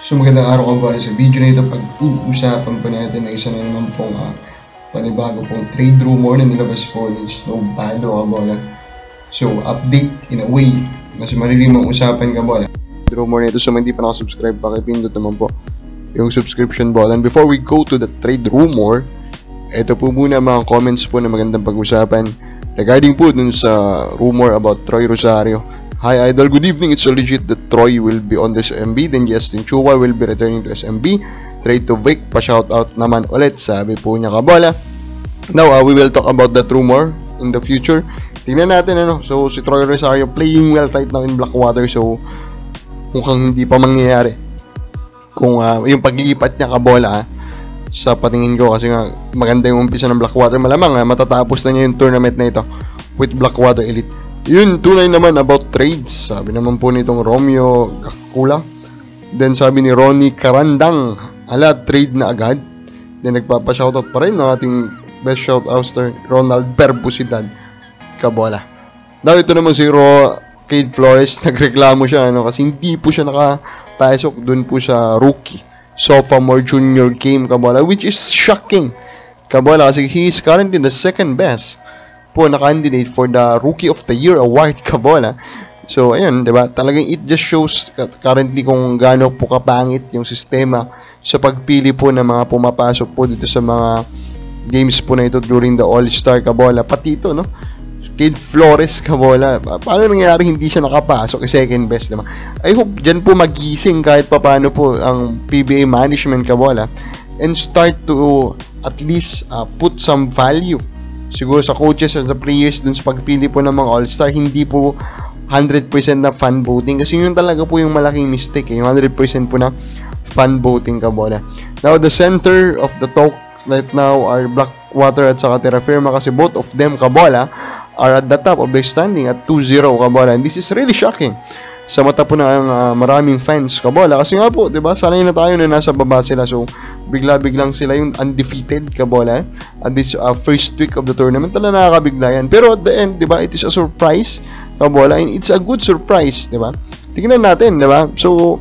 So magandang araw ka ba sa video na ito, pag-uusapan po natin na isa na naman pong panibago pong trade rumor na nilabas po ni Snowbalo ka bola. So update in a way, mas marilimang usapan ka bola. Rumor na ito, so hindi pa nakasubscribe, pakipindot naman po yung subscription button. Before we go to the trade rumor, ito po muna mga comments po na magandang pag-usapan regarding po dun sa rumor about Troy Rosario. Hi Idol, good evening. It's so legit that Troy will be on this SMB, then Justin Chua will be returning to SMB. Trade to Vic, pa-shoutout naman ulit, sabi po niya kabola. Now, we will talk about that rumor in the future. Tingnan natin so si Troy Rosario playing well right now in Blackwater, so mukhang hindi pa mangyayari kung yung paglipat niya kabola sa patingin ko, kasi nga maganda yung umpisa ng Blackwater, malamang matatapos na niya yung tournament na ito with Blackwater Elite. Yun, tunay naman about trades. Sabi naman po nitong Romeo Kakula. Then sabi ni Ronnie Karandang, trade na agad. Then nagpapa-shoutout pa rin ng ating best shoutouter Ronald Berbusidad kabola. Now ito naman si Cade Flores, nagreklamo siya kasi hindi po siya nakapasok dun po sa rookie sophomore junior game kabola, which is shocking kabola, kasi he is currently the second best po na candidate for the Rookie of the Year award kabola. So ayun, 'di ba? Talagang it just shows currently kung gaano po kapangit yung sistema sa pagpili po ng mga pumapasok po dito sa mga games po na ito during the All-Star kabola. Pati ito, Cade Flores kabola. Paano nangyari hindi siya nakapasok? Second best, 'di ba? I hope diyan po magising kahit paano po ang PBA management kabola and start to at least put some value siguro sa coaches and sa players dun sa pagpili po ng mga all-star. Hindi po 100% na fan voting, kasi yun talaga po yung malaking mistake yung 100% po na fan voting kabola. Now the center of the talk right now are Blackwater at saka Terra Firma, kasi both of them kabola are at the top of the standing at 2-0 kabola, and this is really shocking sa mata po ng maraming fans kabola, kasi nga po, 'di ba, sanay na tayo na nasa baba sila, so bigla-biglang sila yung undefeated kabola at this first week of the tournament. Talaga nakakabigla yan, pero at the end, 'di ba, it is a surprise kabola, and it's a good surprise, 'di ba? Tingnan natin, 'di ba? So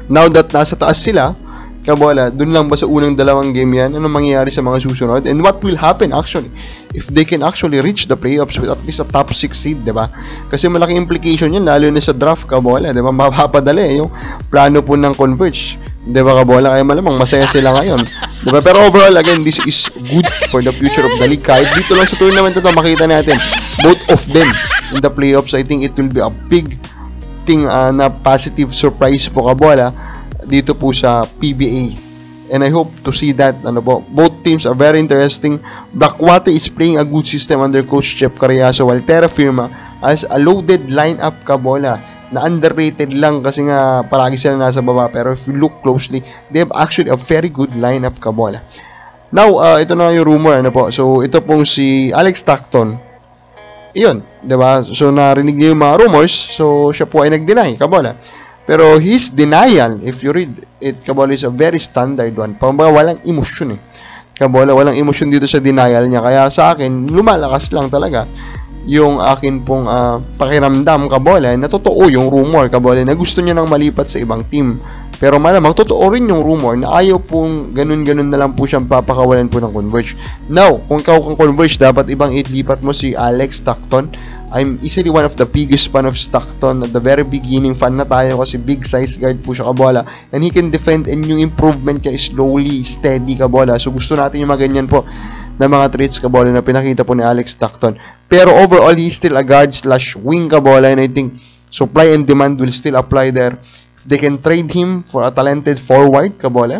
now that nasa taas sila kabola, dun lang ba sa unang dalawang game yan? Anong mangyayari sa mga susunod? And what will happen actually if they can actually reach the playoffs with at least a top 6 seed, 'di ba? Kasi malaking implication yan lalo na sa draft kabola, 'di ba? Mapapadali yung plano po ng Converge, 'di ba kabola? Kaya malamang masaya sila ngayon, 'di ba? Pero overall, again, this is good for the future of the league. Kahit dito lang sa tournament ito makita natin both of them in the playoffs, I think it will be a big thing na positive surprise po kabola dito po sa PBA, and I hope to see that both teams are very interesting. Blackwater is playing a good system under Coach Jeff Carriazo, while Terra Firma has a loaded lineup kabola na underrated lang kasi nga palagi sila nasa baba, pero if you look closely, they have actually a very good lineup kabola. Now ito na yung rumor po. So ito pong si Alex Stockton, iyon, 'di ba? So narinig niyo yung mga rumors, so siya po ay nag-deny kabola. Pero his denial, if you read it kabola, is a very standard one. Pambaga walang emosyon kabola, walang emosyon dito sa denial niya. Kaya sa akin, lumalakas lang talaga yung akin pong pakiramdam kabola na totoo yung rumor kabola na gusto niya nang malipat sa ibang team. Pero malamang totoo rin yung rumor na ayaw pong ganun-ganun na lang po siyang papakawalan po ng Converge. Now, kung ikaw kang Converge, dapat ibang ilipat mo si Alex Stockton. I'm easily one of the biggest fan of Stockton. At the very beginning, fan na tayo kasi big size guard po siya kabola, and he can defend, and yung improvement niya is slowly, steady kabola. So gusto natin yung mga ganyan po na mga traits kabola na pinakita po ni Alex Stockton. Pero overall, he's still a guard slash wing kabola, and I think supply and demand will still apply there. They can trade him for a talented forward kabola,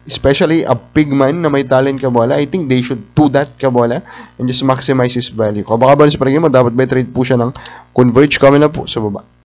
especially a big man na may talent kabola. I think they should do that kabola and just maximize his value. Kung baka ba sa palagay mo, dapat ba trade po siya ng Converge? Comment na po sa baba.